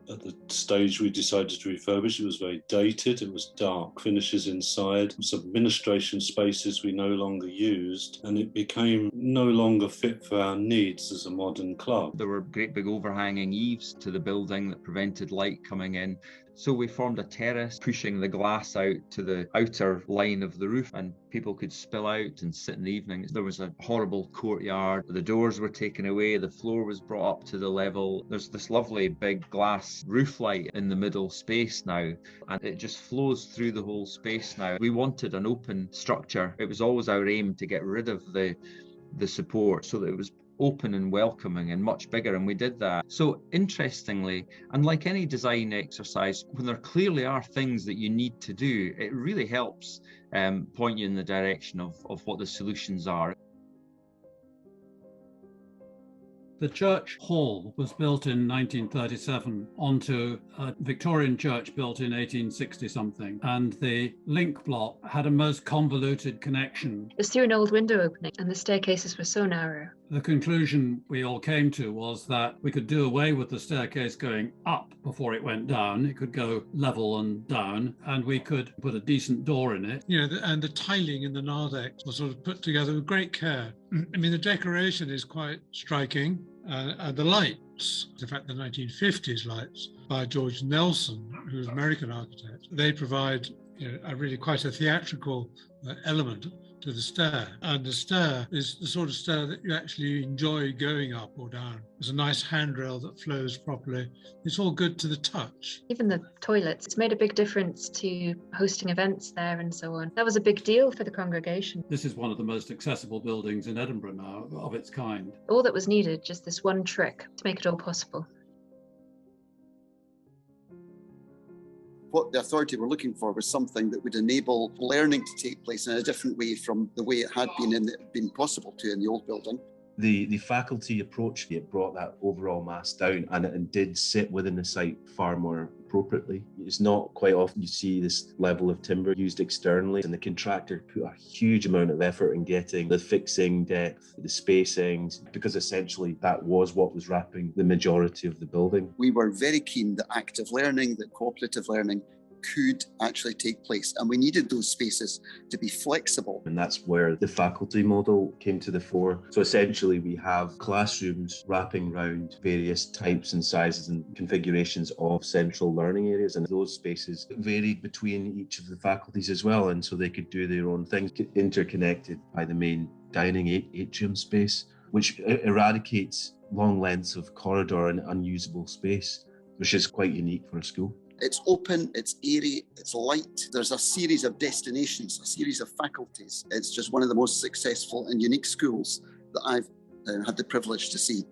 At the stage we decided to refurbish, it was very dated, it was dark finishes inside, some administration spaces we no longer used, and it became no longer fit for our needs as a modern club. There were great big overhanging eaves to the building that prevented light coming in. So we formed a terrace, pushing the glass out to the outer line of the roof, and people could spill out and sit in the evening. There was a horrible courtyard. The doors were taken away. The floor was brought up to the level. There's this lovely big glass roof light in the middle space now, and it just flows through the whole space now. We wanted an open structure. It was always our aim to get rid of the support so that it was open and welcoming and much bigger, and we did that. So interestingly, and like any design exercise, when there clearly are things that you need to do, it really helps point you in the direction of what the solutions are. The church hall was built in 1937 onto a Victorian church built in 1860-something, and the link block had a most convoluted connection. It was through an old window opening, and the staircases were so narrow. The conclusion we all came to was that we could do away with the staircase going up before it went down. It could go level and down, and we could put a decent door in it. And the tiling in the narthex was sort of put together with great care. I mean, the decoration is quite striking. And the lights, in fact, the 1950s lights by George Nelson, who was an American architect, they provide a really quite a theatrical element to the stair. And the stair is the sort of stair that you actually enjoy going up or down. There's a nice handrail that flows properly. It's all good to the touch. Even the toilets, it's made a big difference to hosting events there and so on. That was a big deal for the congregation. This is one of the most accessible buildings in Edinburgh now of its kind. All that was needed, just this one trick to make it all possible. What the authority were looking for was something that would enable learning to take place in a different way from the way it had been possible to in the old building. The faculty approach, it brought that overall mass down and did sit within the site far more appropriately. It's not quite often you see this level of timber used externally, and the contractor put a huge amount of effort in getting the fixing depth, the spacings, because essentially that was what was wrapping the majority of the building. We were very keen that active learning, that cooperative learning could actually take place, and we needed those spaces to be flexible. And that's where the faculty model came to the fore. So essentially we have classrooms wrapping around various types and sizes and configurations of central learning areas, and those spaces varied between each of the faculties as well, and so they could do their own things, interconnected by the main dining atrium space, which eradicates long lengths of corridor and unusable space, which is quite unique for a school. It's open, it's airy, it's light. There's a series of destinations, a series of faculties. It's just one of the most successful and unique schools that I've had the privilege to see.